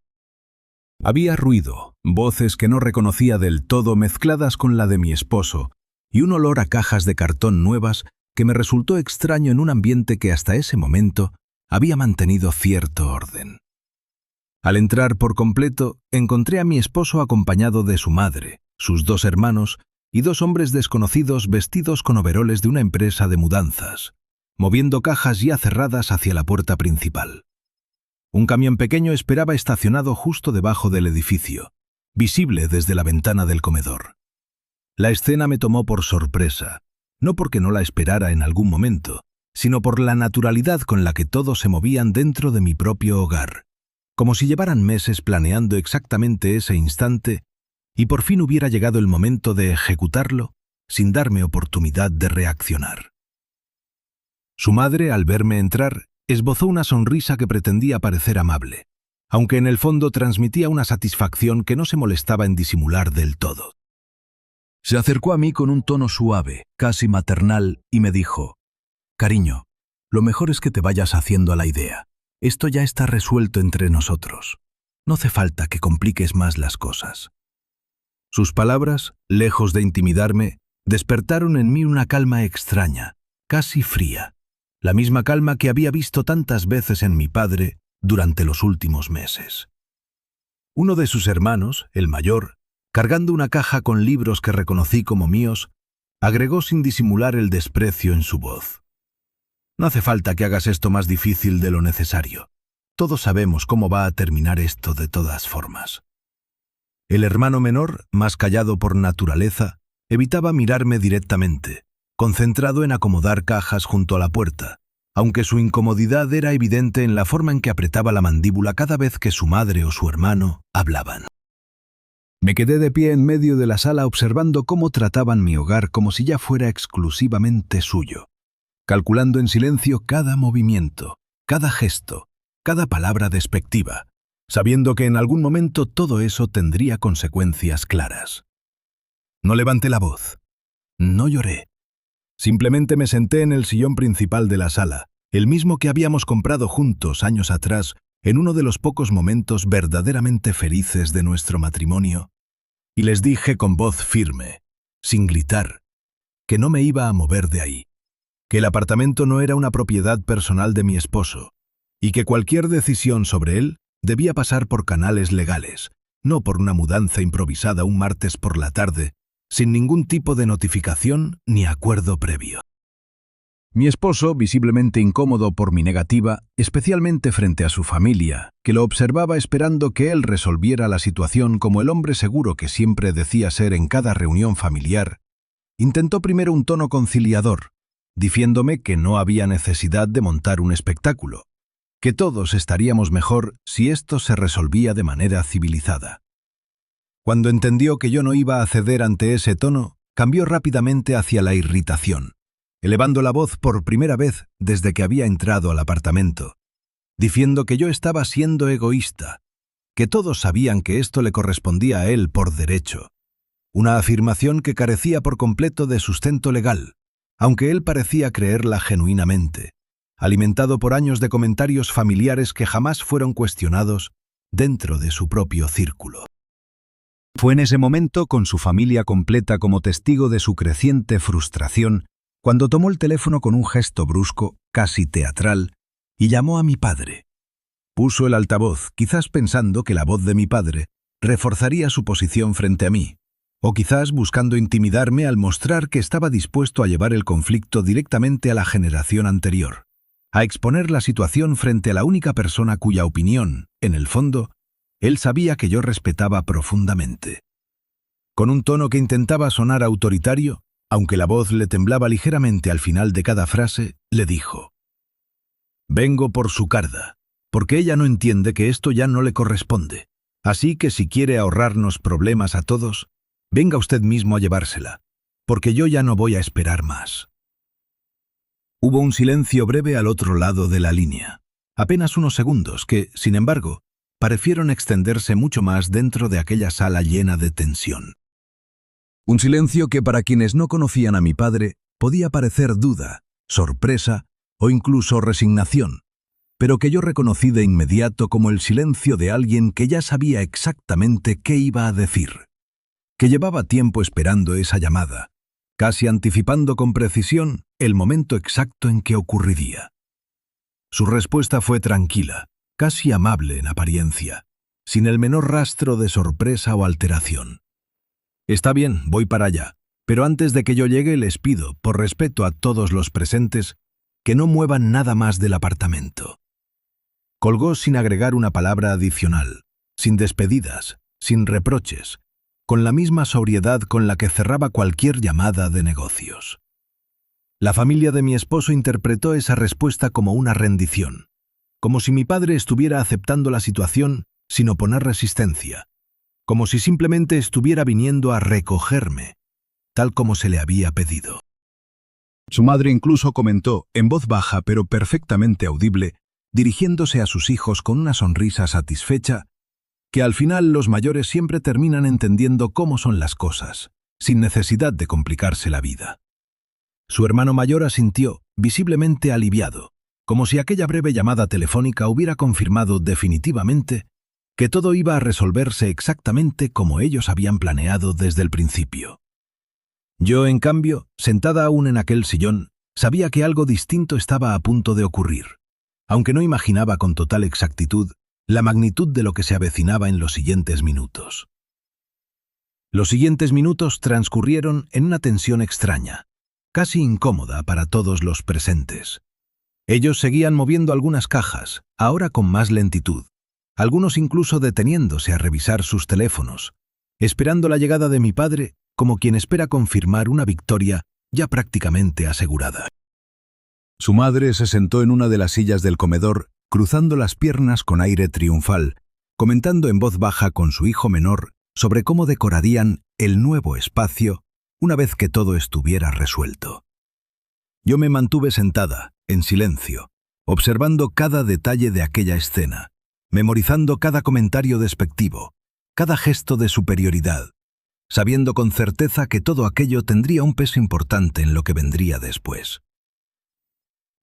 Había ruido, voces que no reconocía del todo mezcladas con la de mi esposo, y un olor a cajas de cartón nuevas que me resultó extraño en un ambiente que hasta ese momento había mantenido cierto orden. Al entrar por completo, encontré a mi esposo acompañado de su madre, sus 2 hermanos y 2 hombres desconocidos vestidos con overoles de una empresa de mudanzas, moviendo cajas ya cerradas hacia la puerta principal. Un camión pequeño esperaba estacionado justo debajo del edificio, visible desde la ventana del comedor. La escena me tomó por sorpresa, no porque no la esperara en algún momento, sino por la naturalidad con la que todos se movían dentro de mi propio hogar, como si llevaran meses planeando exactamente ese instante y por fin hubiera llegado el momento de ejecutarlo sin darme oportunidad de reaccionar. Su madre, al verme entrar, esbozó una sonrisa que pretendía parecer amable, aunque en el fondo transmitía una satisfacción que no se molestaba en disimular del todo. Se acercó a mí con un tono suave, casi maternal, y me dijo: «Cariño, lo mejor es que te vayas haciendo a la idea. Esto ya está resuelto entre nosotros. No hace falta que compliques más las cosas». Sus palabras, lejos de intimidarme, despertaron en mí una calma extraña, casi fría, la misma calma que había visto tantas veces en mi padre durante los últimos meses. Uno de sus hermanos, el mayor, cargando una caja con libros que reconocí como míos, agregó sin disimular el desprecio en su voz: «No hace falta que hagas esto más difícil de lo necesario. Todos sabemos cómo va a terminar esto de todas formas». El hermano menor, más callado por naturaleza, evitaba mirarme directamente, concentrado en acomodar cajas junto a la puerta, aunque su incomodidad era evidente en la forma en que apretaba la mandíbula cada vez que su madre o su hermano hablaban. Me quedé de pie en medio de la sala observando cómo trataban mi hogar como si ya fuera exclusivamente suyo, calculando en silencio cada movimiento, cada gesto, cada palabra despectiva, sabiendo que en algún momento todo eso tendría consecuencias claras. No levanté la voz, no lloré. Simplemente me senté en el sillón principal de la sala, el mismo que habíamos comprado juntos años atrás en uno de los pocos momentos verdaderamente felices de nuestro matrimonio, y les dije con voz firme, sin gritar, que no me iba a mover de ahí, que el apartamento no era una propiedad personal de mi esposo, y que cualquier decisión sobre él debía pasar por canales legales, no por una mudanza improvisada un martes por la tarde, sin ningún tipo de notificación ni acuerdo previo. Mi esposo, visiblemente incómodo por mi negativa, especialmente frente a su familia, que lo observaba esperando que él resolviera la situación como el hombre seguro que siempre decía ser en cada reunión familiar, intentó primero un tono conciliador, diciéndome que no había necesidad de montar un espectáculo, que todos estaríamos mejor si esto se resolvía de manera civilizada. Cuando entendió que yo no iba a ceder ante ese tono, cambió rápidamente hacia la irritación, elevando la voz por primera vez desde que había entrado al apartamento, diciendo que yo estaba siendo egoísta, que todos sabían que esto le correspondía a él por derecho, una afirmación que carecía por completo de sustento legal, aunque él parecía creerla genuinamente, alimentado por años de comentarios familiares que jamás fueron cuestionados dentro de su propio círculo. Fue en ese momento, con su familia completa como testigo de su creciente frustración, cuando tomó el teléfono con un gesto brusco, casi teatral, y llamó a mi padre. Puso el altavoz, quizás pensando que la voz de mi padre reforzaría su posición frente a mí, o quizás buscando intimidarme al mostrar que estaba dispuesto a llevar el conflicto directamente a la generación anterior, a exponer la situación frente a la única persona cuya opinión, en el fondo, él sabía que yo respetaba profundamente. Con un tono que intentaba sonar autoritario, aunque la voz le temblaba ligeramente al final de cada frase, le dijo: «Vengo por su carda, porque ella no entiende que esto ya no le corresponde. Así que si quiere ahorrarnos problemas a todos, venga usted mismo a llevársela, porque yo ya no voy a esperar más». Hubo un silencio breve al otro lado de la línea, apenas unos segundos que, sin embargo, parecieron extenderse mucho más dentro de aquella sala llena de tensión. Un silencio que para quienes no conocían a mi padre podía parecer duda, sorpresa o incluso resignación, pero que yo reconocí de inmediato como el silencio de alguien que ya sabía exactamente qué iba a decir, que llevaba tiempo esperando esa llamada, casi anticipando con precisión el momento exacto en que ocurriría. Su respuesta fue tranquila, casi amable en apariencia, sin el menor rastro de sorpresa o alteración. «Está bien, voy para allá, pero antes de que yo llegue les pido, por respeto a todos los presentes, que no muevan nada más del apartamento». Colgó sin agregar una palabra adicional, sin despedidas, sin reproches, con la misma sobriedad con la que cerraba cualquier llamada de negocios. La familia de mi esposo interpretó esa respuesta como una rendición, como si mi padre estuviera aceptando la situación sin oponer resistencia, como si simplemente estuviera viniendo a recogerme, tal como se le había pedido. Su madre incluso comentó, en voz baja pero perfectamente audible, dirigiéndose a sus hijos con una sonrisa satisfecha, que al final los mayores siempre terminan entendiendo cómo son las cosas, sin necesidad de complicarse la vida. Su hermano mayor asintió, visiblemente aliviado, como si aquella breve llamada telefónica hubiera confirmado definitivamente que todo iba a resolverse exactamente como ellos habían planeado desde el principio. Yo, en cambio, sentada aún en aquel sillón, sabía que algo distinto estaba a punto de ocurrir, aunque no imaginaba con total exactitud la magnitud de lo que se avecinaba en los siguientes minutos. Los siguientes minutos transcurrieron en una tensión extraña, casi incómoda para todos los presentes. Ellos seguían moviendo algunas cajas, ahora con más lentitud, algunos incluso deteniéndose a revisar sus teléfonos, esperando la llegada de mi padre como quien espera confirmar una victoria ya prácticamente asegurada. Su madre se sentó en una de las sillas del comedor, cruzando las piernas con aire triunfal, comentando en voz baja con su hijo menor sobre cómo decorarían el nuevo espacio una vez que todo estuviera resuelto. Yo me mantuve sentada, en silencio, observando cada detalle de aquella escena, memorizando cada comentario despectivo, cada gesto de superioridad, sabiendo con certeza que todo aquello tendría un peso importante en lo que vendría después.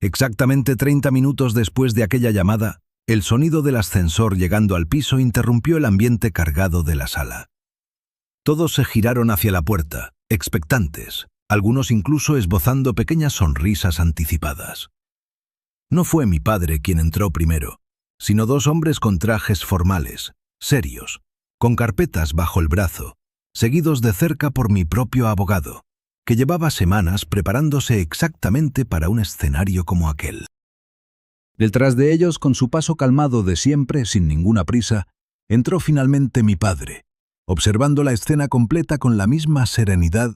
Exactamente 30 minutos después de aquella llamada, el sonido del ascensor llegando al piso interrumpió el ambiente cargado de la sala. Todos se giraron hacia la puerta, expectantes, algunos incluso esbozando pequeñas sonrisas anticipadas. No fue mi padre quien entró primero, sino dos hombres con trajes formales, serios, con carpetas bajo el brazo, seguidos de cerca por mi propio abogado, que llevaba semanas preparándose exactamente para un escenario como aquel. Detrás de ellos, con su paso calmado de siempre, sin ninguna prisa, entró finalmente mi padre, observando la escena completa con la misma serenidad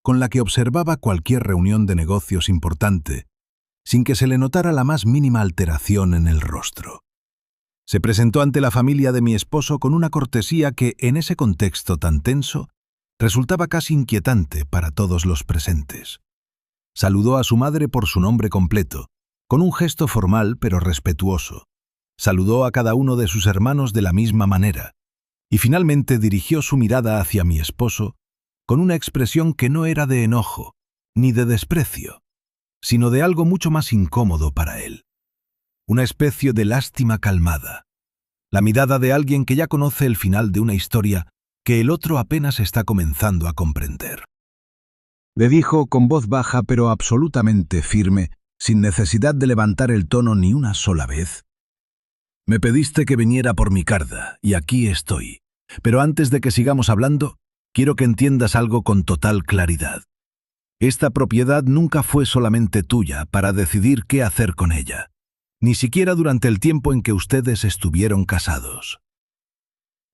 con la que observaba cualquier reunión de negocios importante, sin que se le notara la más mínima alteración en el rostro. Se presentó ante la familia de mi esposo con una cortesía que, en ese contexto tan tenso, resultaba casi inquietante para todos los presentes. Saludó a su madre por su nombre completo, con un gesto formal pero respetuoso. Saludó a cada uno de sus hermanos de la misma manera, y finalmente dirigió su mirada hacia mi esposo con una expresión que no era de enojo, ni de desprecio, sino de algo mucho más incómodo para él. Una especie de lástima calmada, la mirada de alguien que ya conoce el final de una historia que el otro apenas está comenzando a comprender. Le dijo con voz baja pero absolutamente firme, sin necesidad de levantar el tono ni una sola vez: «Me pediste que viniera por mi carda, y aquí estoy. Pero antes de que sigamos hablando, quiero que entiendas algo con total claridad. Esta propiedad nunca fue solamente tuya para decidir qué hacer con ella. ni siquiera durante el tiempo en que ustedes estuvieron casados.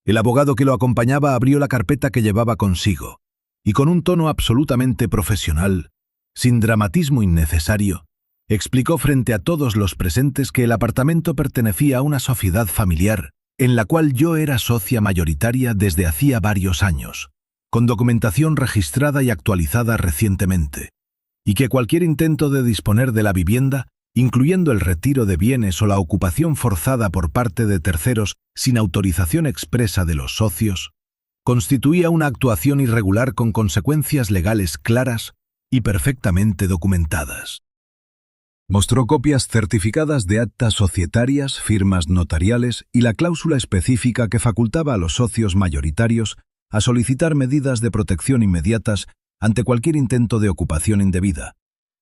El abogado que lo acompañaba abrió la carpeta que llevaba consigo, y con un tono absolutamente profesional, sin dramatismo innecesario, explicó frente a todos los presentes que el apartamento pertenecía a una sociedad familiar en la cual yo era socia mayoritaria desde hacía varios años, con documentación registrada y actualizada recientemente, y que cualquier intento de disponer de la vivienda, incluyendo el retiro de bienes o la ocupación forzada por parte de terceros sin autorización expresa de los socios, constituía una actuación irregular con consecuencias legales claras y perfectamente documentadas. Mostró copias certificadas de actas societarias, firmas notariales y la cláusula específica que facultaba a los socios mayoritarios a solicitar medidas de protección inmediatas ante cualquier intento de ocupación indebida,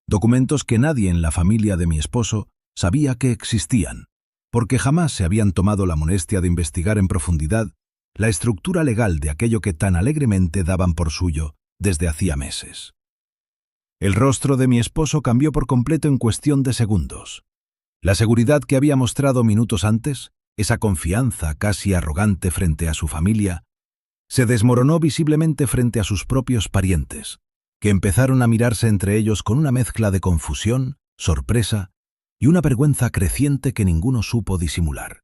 documentos que nadie en la familia de mi esposo sabía que existían, porque jamás se habían tomado la molestia de investigar en profundidad la estructura legal de aquello que tan alegremente daban por suyo desde hacía meses. El rostro de mi esposo cambió por completo en cuestión de segundos. La seguridad que había mostrado minutos antes, esa confianza casi arrogante frente a su familia, se desmoronó visiblemente frente a sus propios parientes, que empezaron a mirarse entre ellos con una mezcla de confusión, sorpresa y una vergüenza creciente que ninguno supo disimular.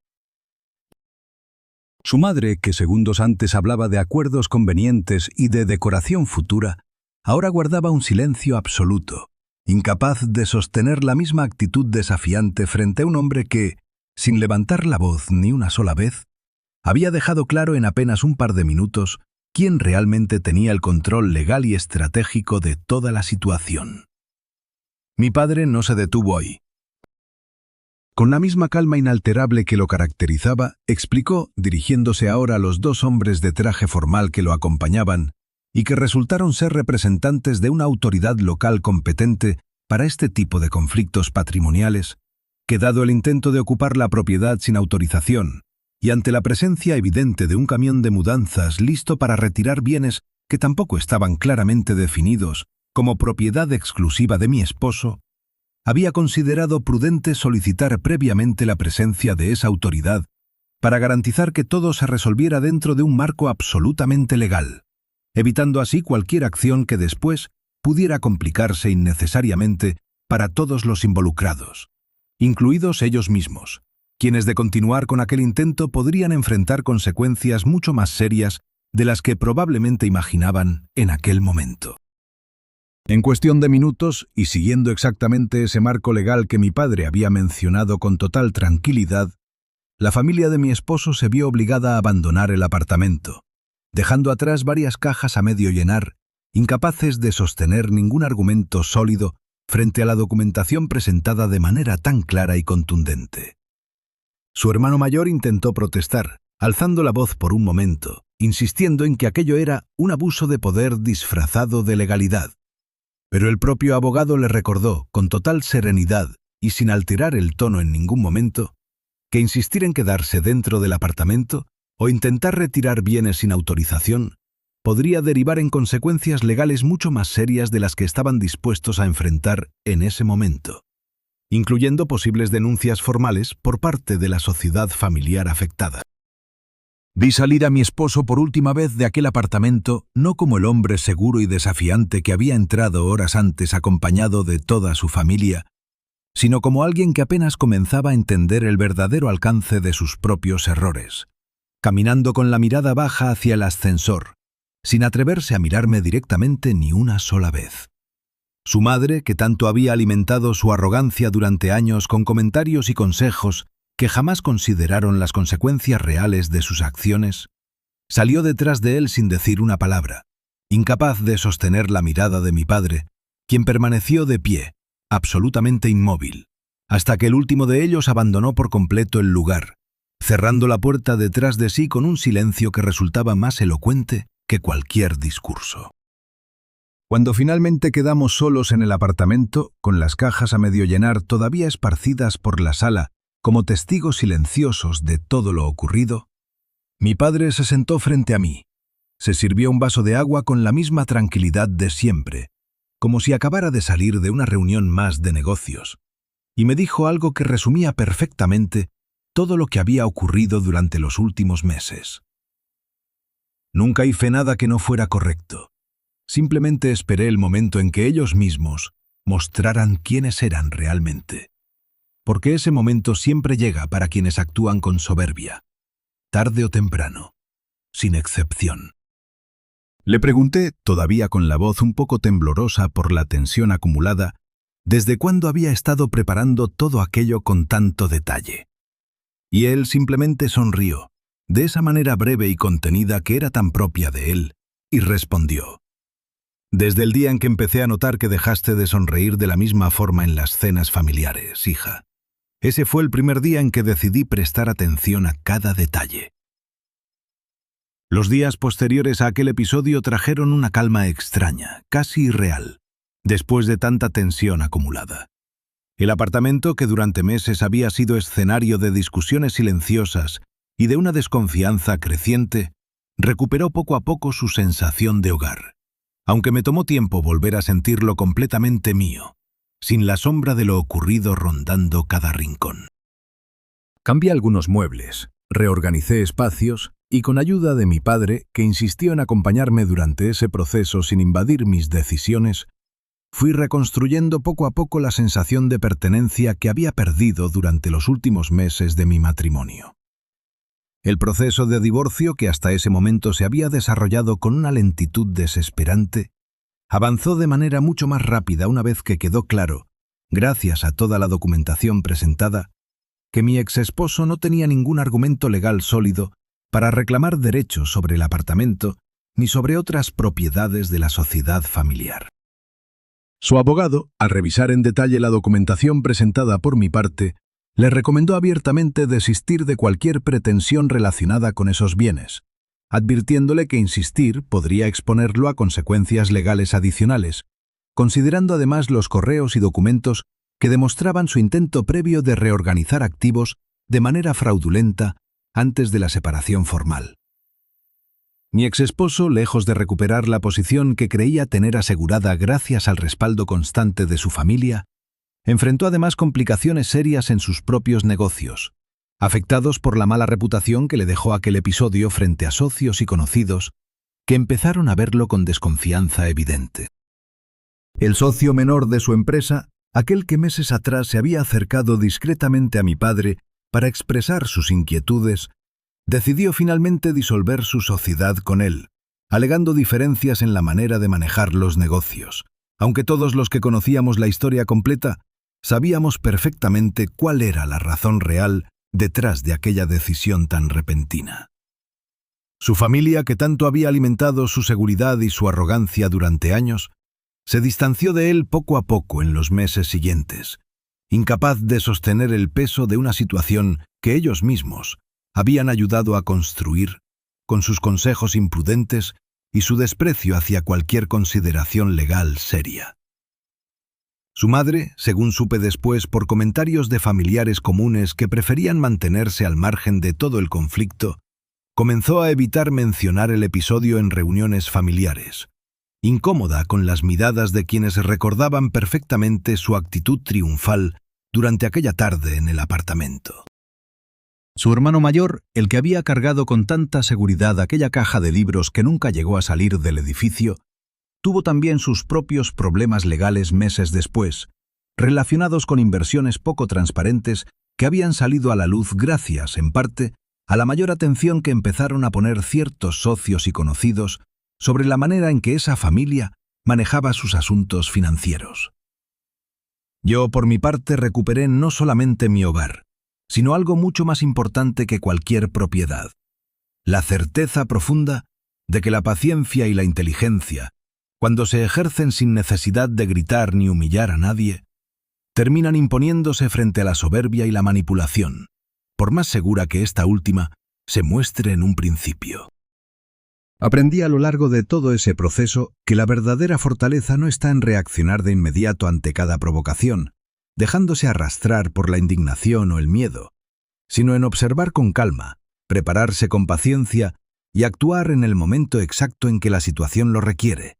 Su madre, que segundos antes hablaba de acuerdos convenientes y de decoración futura, ahora guardaba un silencio absoluto, incapaz de sostener la misma actitud desafiante frente a un hombre que, sin levantar la voz ni una sola vez, había dejado claro en apenas un par de minutos quién realmente tenía el control legal y estratégico de toda la situación. Mi padre no se detuvo ahí. Con la misma calma inalterable que lo caracterizaba, explicó, dirigiéndose ahora a los dos hombres de traje formal que lo acompañaban, y que resultaron ser representantes de una autoridad local competente para este tipo de conflictos patrimoniales, que dado el intento de ocupar la propiedad sin autorización, y ante la presencia evidente de un camión de mudanzas listo para retirar bienes que tampoco estaban claramente definidos como propiedad exclusiva de mi esposo, había considerado prudente solicitar previamente la presencia de esa autoridad para garantizar que todo se resolviera dentro de un marco absolutamente legal, evitando así cualquier acción que después pudiera complicarse innecesariamente para todos los involucrados, incluidos ellos mismos, quienes de continuar con aquel intento podrían enfrentar consecuencias mucho más serias de las que probablemente imaginaban en aquel momento. En cuestión de minutos, y siguiendo exactamente ese marco legal que mi padre había mencionado con total tranquilidad, la familia de mi esposo se vio obligada a abandonar el apartamento, dejando atrás varias cajas a medio llenar, incapaces de sostener ningún argumento sólido frente a la documentación presentada de manera tan clara y contundente. Su hermano mayor intentó protestar, alzando la voz por un momento, insistiendo en que aquello era un abuso de poder disfrazado de legalidad. Pero el propio abogado le recordó, con total serenidad y sin alterar el tono en ningún momento, que insistir en quedarse dentro del apartamento o intentar retirar bienes sin autorización podría derivar en consecuencias legales mucho más serias de las que estaban dispuestos a enfrentar en ese momento, incluyendo posibles denuncias formales por parte de la sociedad familiar afectada. Vi salir a mi esposo por última vez de aquel apartamento no como el hombre seguro y desafiante que había entrado horas antes acompañado de toda su familia, sino como alguien que apenas comenzaba a entender el verdadero alcance de sus propios errores, caminando con la mirada baja hacia el ascensor, sin atreverse a mirarme directamente ni una sola vez. Su madre, que tanto había alimentado su arrogancia durante años con comentarios y consejos que jamás consideraron las consecuencias reales de sus acciones, salió detrás de él sin decir una palabra, incapaz de sostener la mirada de mi padre, quien permaneció de pie, absolutamente inmóvil, hasta que el último de ellos abandonó por completo el lugar, cerrando la puerta detrás de sí con un silencio que resultaba más elocuente que cualquier discurso. Cuando finalmente quedamos solos en el apartamento, con las cajas a medio llenar todavía esparcidas por la sala, como testigos silenciosos de todo lo ocurrido, mi padre se sentó frente a mí, se sirvió un vaso de agua con la misma tranquilidad de siempre, como si acabara de salir de una reunión más de negocios, y me dijo algo que resumía perfectamente todo lo que había ocurrido durante los últimos meses. Nunca hice nada que no fuera correcto. Simplemente esperé el momento en que ellos mismos mostraran quiénes eran realmente. Porque ese momento siempre llega para quienes actúan con soberbia, tarde o temprano, sin excepción. Le pregunté, todavía con la voz un poco temblorosa por la tensión acumulada, desde cuándo había estado preparando todo aquello con tanto detalle. Y él simplemente sonrió, de esa manera breve y contenida que era tan propia de él, y respondió: «Desde el día en que empecé a notar que dejaste de sonreír de la misma forma en las cenas familiares, hija. Ese fue el primer día en que decidí prestar atención a cada detalle». Los días posteriores a aquel episodio trajeron una calma extraña, casi irreal, después de tanta tensión acumulada. El apartamento, que durante meses había sido escenario de discusiones silenciosas y de una desconfianza creciente, recuperó poco a poco su sensación de hogar, aunque me tomó tiempo volver a sentirlo completamente mío, sin la sombra de lo ocurrido rondando cada rincón. Cambié algunos muebles, reorganicé espacios y con ayuda de mi padre, que insistió en acompañarme durante ese proceso sin invadir mis decisiones, fui reconstruyendo poco a poco la sensación de pertenencia que había perdido durante los últimos meses de mi matrimonio. El proceso de divorcio, que hasta ese momento se había desarrollado con una lentitud desesperante, avanzó de manera mucho más rápida una vez que quedó claro, gracias a toda la documentación presentada, que mi exesposo no tenía ningún argumento legal sólido para reclamar derechos sobre el apartamento ni sobre otras propiedades de la sociedad familiar. Su abogado, al revisar en detalle la documentación presentada por mi parte, le recomendó abiertamente desistir de cualquier pretensión relacionada con esos bienes, advirtiéndole que insistir podría exponerlo a consecuencias legales adicionales, considerando además los correos y documentos que demostraban su intento previo de reorganizar activos de manera fraudulenta antes de la separación formal. Mi exesposo, lejos de recuperar la posición que creía tener asegurada gracias al respaldo constante de su familia, enfrentó además complicaciones serias en sus propios negocios, afectados por la mala reputación que le dejó aquel episodio frente a socios y conocidos que empezaron a verlo con desconfianza evidente. El socio menor de su empresa, aquel que meses atrás se había acercado discretamente a mi padre para expresar sus inquietudes, decidió finalmente disolver su sociedad con él, alegando diferencias en la manera de manejar los negocios, aunque todos los que conocíamos la historia completa sabíamos perfectamente cuál era la razón real detrás de aquella decisión tan repentina. Su familia, que tanto había alimentado su seguridad y su arrogancia durante años, se distanció de él poco a poco en los meses siguientes, incapaz de sostener el peso de una situación que ellos mismos habían ayudado a construir con sus consejos imprudentes y su desprecio hacia cualquier consideración legal seria. Su madre, según supe después por comentarios de familiares comunes que preferían mantenerse al margen de todo el conflicto, comenzó a evitar mencionar el episodio en reuniones familiares, incómoda con las miradas de quienes recordaban perfectamente su actitud triunfal durante aquella tarde en el apartamento. Su hermano mayor, el que había cargado con tanta seguridad aquella caja de libros que nunca llegó a salir del edificio, tuvo también sus propios problemas legales meses después, relacionados con inversiones poco transparentes que habían salido a la luz gracias, en parte, a la mayor atención que empezaron a poner ciertos socios y conocidos sobre la manera en que esa familia manejaba sus asuntos financieros. Yo, por mi parte, recuperé no solamente mi hogar, sino algo mucho más importante que cualquier propiedad: la certeza profunda de que la paciencia y la inteligencia, cuando se ejercen sin necesidad de gritar ni humillar a nadie, terminan imponiéndose frente a la soberbia y la manipulación, por más segura que esta última se muestre en un principio. Aprendí a lo largo de todo ese proceso que la verdadera fortaleza no está en reaccionar de inmediato ante cada provocación, dejándose arrastrar por la indignación o el miedo, sino en observar con calma, prepararse con paciencia y actuar en el momento exacto en que la situación lo requiere,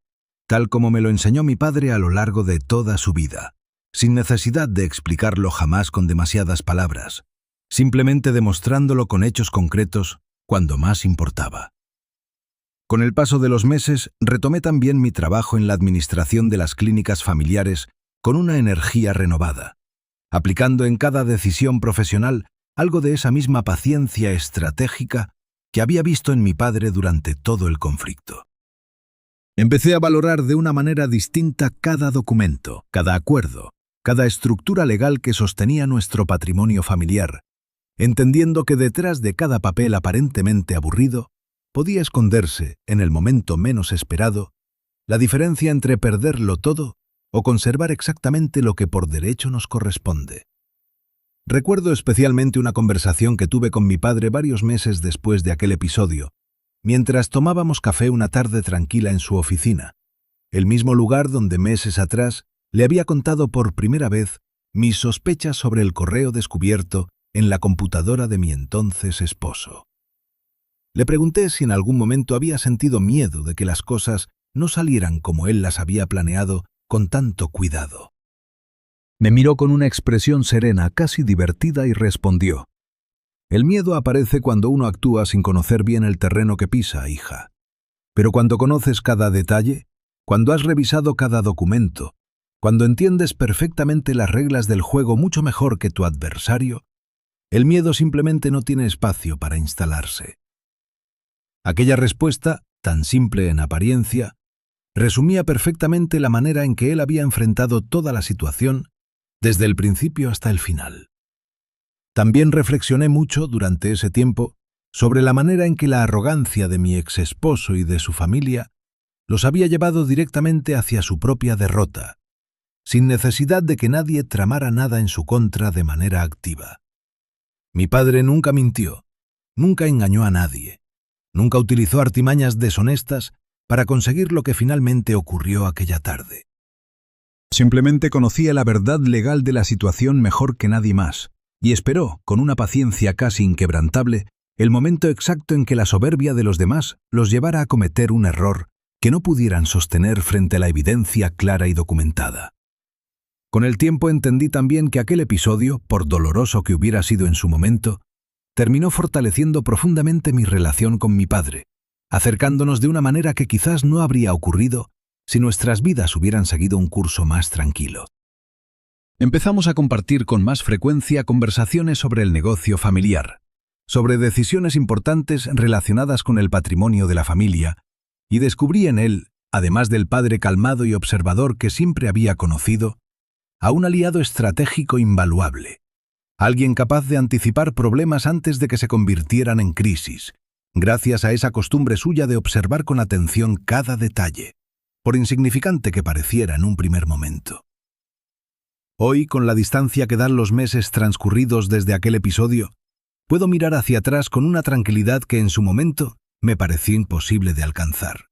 tal como me lo enseñó mi padre a lo largo de toda su vida, sin necesidad de explicarlo jamás con demasiadas palabras, simplemente demostrándolo con hechos concretos cuando más importaba. Con el paso de los meses, retomé también mi trabajo en la administración de las clínicas familiares con una energía renovada, aplicando en cada decisión profesional algo de esa misma paciencia estratégica que había visto en mi padre durante todo el conflicto. Empecé a valorar de una manera distinta cada documento, cada acuerdo, cada estructura legal que sostenía nuestro patrimonio familiar, entendiendo que detrás de cada papel aparentemente aburrido podía esconderse, en el momento menos esperado, la diferencia entre perderlo todo o conservar exactamente lo que por derecho nos corresponde. Recuerdo especialmente una conversación que tuve con mi padre varios meses después de aquel episodio, mientras tomábamos café una tarde tranquila en su oficina, el mismo lugar donde meses atrás le había contado por primera vez mis sospechas sobre el correo descubierto en la computadora de mi entonces esposo. Le pregunté si en algún momento había sentido miedo de que las cosas no salieran como él las había planeado con tanto cuidado. Me miró con una expresión serena, casi divertida, y respondió: «El miedo aparece cuando uno actúa sin conocer bien el terreno que pisa, hija. Pero cuando conoces cada detalle, cuando has revisado cada documento, cuando entiendes perfectamente las reglas del juego mucho mejor que tu adversario, el miedo simplemente no tiene espacio para instalarse». Aquella respuesta, tan simple en apariencia, resumía perfectamente la manera en que él había enfrentado toda la situación desde el principio hasta el final. También reflexioné mucho durante ese tiempo sobre la manera en que la arrogancia de mi exesposo y de su familia los había llevado directamente hacia su propia derrota, sin necesidad de que nadie tramara nada en su contra de manera activa. Mi padre nunca mintió, nunca engañó a nadie, nunca utilizó artimañas deshonestas para conseguir lo que finalmente ocurrió aquella tarde. Simplemente conocía la verdad legal de la situación mejor que nadie más, y esperó, con una paciencia casi inquebrantable, el momento exacto en que la soberbia de los demás los llevara a cometer un error que no pudieran sostener frente a la evidencia clara y documentada. Con el tiempo entendí también que aquel episodio, por doloroso que hubiera sido en su momento, terminó fortaleciendo profundamente mi relación con mi padre, acercándonos de una manera que quizás no habría ocurrido si nuestras vidas hubieran seguido un curso más tranquilo. Empezamos a compartir con más frecuencia conversaciones sobre el negocio familiar, sobre decisiones importantes relacionadas con el patrimonio de la familia, y descubrí en él, además del padre calmado y observador que siempre había conocido, a un aliado estratégico invaluable, alguien capaz de anticipar problemas antes de que se convirtieran en crisis, gracias a esa costumbre suya de observar con atención cada detalle, por insignificante que pareciera en un primer momento. Hoy, con la distancia que dan los meses transcurridos desde aquel episodio, puedo mirar hacia atrás con una tranquilidad que en su momento me pareció imposible de alcanzar.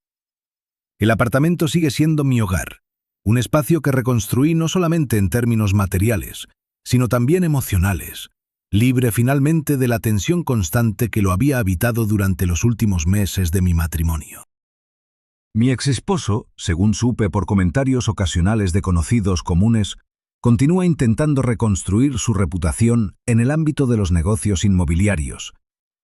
El apartamento sigue siendo mi hogar, un espacio que reconstruí no solamente en términos materiales, sino también emocionales, libre finalmente de la tensión constante que lo había habitado durante los últimos meses de mi matrimonio. Mi exesposo, según supe por comentarios ocasionales de conocidos comunes, continúa intentando reconstruir su reputación en el ámbito de los negocios inmobiliarios,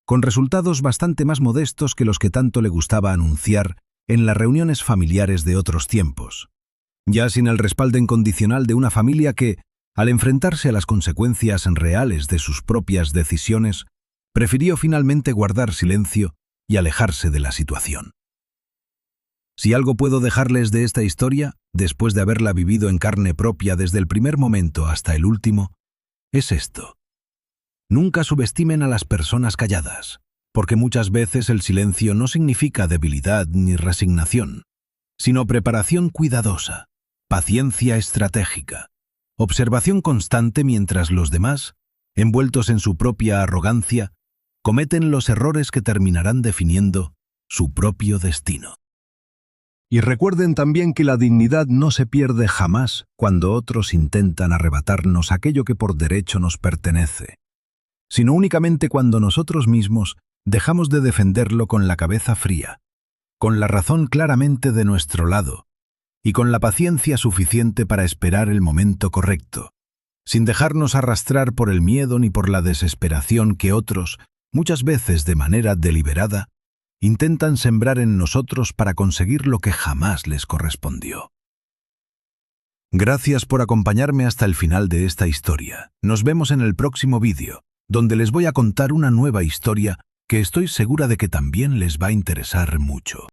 con resultados bastante más modestos que los que tanto le gustaba anunciar en las reuniones familiares de otros tiempos, ya sin el respaldo incondicional de una familia que, al enfrentarse a las consecuencias reales de sus propias decisiones, prefirió finalmente guardar silencio y alejarse de la situación. Si algo puedo dejarles de esta historia, después de haberla vivido en carne propia desde el primer momento hasta el último, es esto. Nunca subestimen a las personas calladas, porque muchas veces el silencio no significa debilidad ni resignación, sino preparación cuidadosa, paciencia estratégica, observación constante mientras los demás, envueltos en su propia arrogancia, cometen los errores que terminarán definiendo su propio destino. Y recuerden también que la dignidad no se pierde jamás cuando otros intentan arrebatarnos aquello que por derecho nos pertenece, sino únicamente cuando nosotros mismos dejamos de defenderlo con la cabeza fría, con la razón claramente de nuestro lado, y con la paciencia suficiente para esperar el momento correcto, sin dejarnos arrastrar por el miedo ni por la desesperación que otros, muchas veces de manera deliberada, intentan sembrar en nosotros para conseguir lo que jamás les correspondió. Gracias por acompañarme hasta el final de esta historia. Nos vemos en el próximo vídeo, donde les voy a contar una nueva historia que estoy segura de que también les va a interesar mucho.